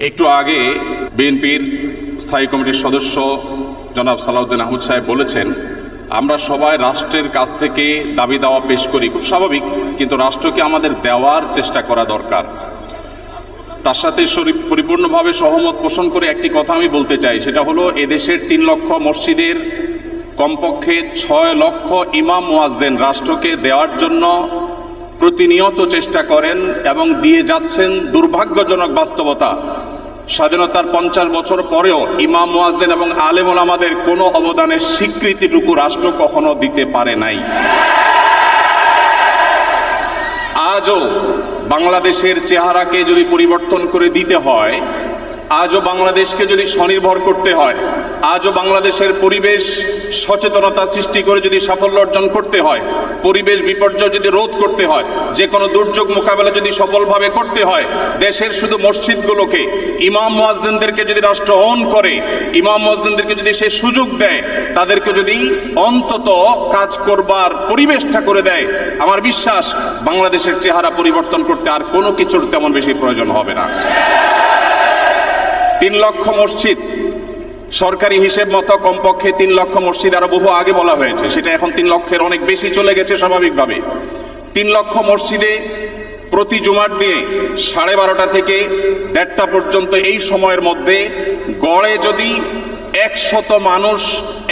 একটু আগে বিএনপির স্থায়ী কমিটির সদস্য জনাব সালাউদ্দিন আহমদ সাহেব বলেছেন, আমরা সবাই রাষ্ট্রের কাছ থেকে দাবি দাওয়া পেশ করি, খুব স্বাভাবিক, কিন্তু রাষ্ট্রকে আমাদের দেওয়ার চেষ্টা করা দরকার। তার সাথে পরিপূর্ণভাবে সহমত পোষণ করে একটি কথা আমি বলতে চাই, সেটা হলো এদেশের 3 লক্ষ মসজিদের কমপক্ষে 6 লক্ষ ইমাম মুয়াজ্জিন রাষ্ট্রকে দেওয়ার জন্য প্রতিনিয়ত চেষ্টা করেন এবং দিয়ে যাচ্ছেন। দুর্ভাগ্যজনক বাস্তবতা, স্বাধীনতার 50 বছর পরেও ইমাম মুয়াজ্জিন এবং আলেম ওলামাদের কোনো অবদানের স্বীকৃতিটুকু রাষ্ট্র কখনো দিতে পারে নাই। আজও বাংলাদেশের চেহারাকে যদি পরিবর্তন করে দিতে হয়, আজও বাংলাদেশকে যদি স্বনির্ভর করতে হয়, আজও বাংলাদেশের পরিবেশ সচেতনতা সৃষ্টি করে যদি সাফল্য অর্জন করতে হয়, পরিবেশ বিপর্যয় যদি রোধ করতে হয়, যে কোনো দুর্যোগ মোকাবেলা যদি সফলভাবে করতে হয়, দেশের শুধু মসজিদগুলোকে, ইমাম মুয়াজ্জিনদেরকে যদি রাষ্ট্র অন করে, ইমাম মুয়াজ্জিনদেরকে যদি সে সুযোগ দেয়, তাদেরকে যদি অন্তত কাজ করবার পরিবেশটা করে দেয়, আমার বিশ্বাস বাংলাদেশের চেহারা পরিবর্তন করতে আর কোনো কিছুর তেমন বেশি প্রয়োজন হবে না। 3 লক্ষ মসজিদ সরকারি হিসেব মতো কমপক্ষে 3 লক্ষ মসজিদ আরো বহু আগে বলা হয়েছে, সেটা এখন 3 লক্ষের অনেক বেশি চলে গেছে স্বাভাবিকভাবে। 3 লক্ষ মসজিদে প্রতি জুমার দিনে 12:30 থেকে 1:30 পর্যন্ত এই সময়ের মধ্যে গড়ে যদি 100 মানুষ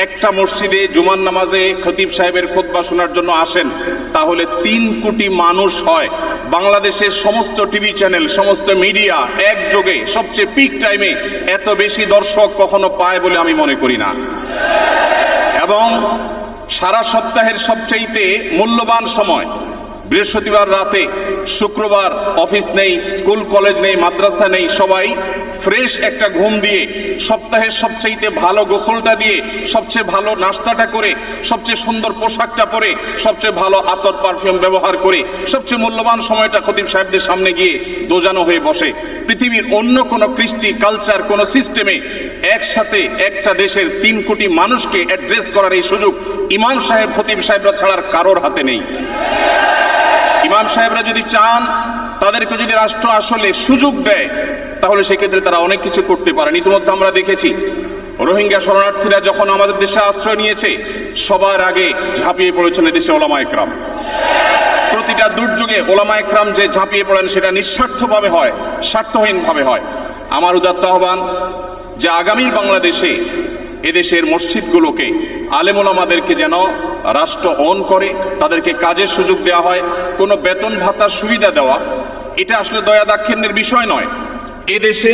একটা মসজিদে জুমার নামাজে খতিব সাহেবের খুতবা শোনার জন্য আসেন, তাহলে 3 কোটি মানুষ হয়। বাংলাদেশের সমস্ত টিভি চ্যানেল, সমস্ত মিডিয়া একযোগে সবচেয়ে পিক টাইমে এত বেশি দর্শক কখনো পায় বলে আমি মনে করি না। এবং সারা সপ্তাহের সবচাইতে মূল্যবান সময় বৃহস্পতিবার রাতে, শুক্রবার অফিস নেই, স্কুল কলেজ নেই, মাদ্রাসা নেই, সবাই ফ্রেশ একটা ঘুম দিয়ে, সপ্তাহের সবচাইতে ভালো গোসলটা দিয়ে, সবচেয়ে ভালো নাস্তাটা করে, সবচেয়ে সুন্দর পোশাকটা পরে, সবচেয়ে ভালো আতর পারফিউম ব্যবহার করে, সবচেয়ে মূল্যবান সময়টা খতিব সাহেবদের সামনে গিয়ে দোজানো হয়ে বসে। পৃথিবীর অন্য কোনো কৃষ্টি, কালচার, কোনো সিস্টেমে একসাথে একটা দেশের 3 কোটি মানুষকে অ্যাড্রেস করার এই সুযোগ ইমাম সাহেব, খতিব সাহেবরা ছাড়ার কারোর হাতে নেই। ইমাম সাহেবরা যদি চান, তাদেরকে যদি রাষ্ট্র আসলে সুযোগ দেয়, তাহলে সেক্ষেত্রে তারা অনেক কিছু করতে পারেন। ইতিমধ্যে আমরা দেখেছি রোহিঙ্গা শরণার্থীরা যখন আমাদের দেশে আশ্রয় নিয়েছে, সবার আগে ঝাঁপিয়ে পড়েছেন এদেশে ওলামা একরাম। প্রতিটা দুর্যোগে ওলামা একরাম যে ঝাঁপিয়ে পড়েন, সেটা নিঃস্বার্থভাবে হয়, স্বার্থহীনভাবে হয়। আমার উদাত্ত আহ্বান যে আগামীর বাংলাদেশে এদেশের মসজিদগুলোকে, আলেম ওলামাদেরকে যেন রাষ্ট্র অন করে, তাদেরকে কাজের সুযোগ দেওয়া হয়। কোনো বেতন ভাতার সুবিধা দেওয়া, এটা আসলে দয়া দাক্ষিণ্যের বিষয় নয়। এদেশে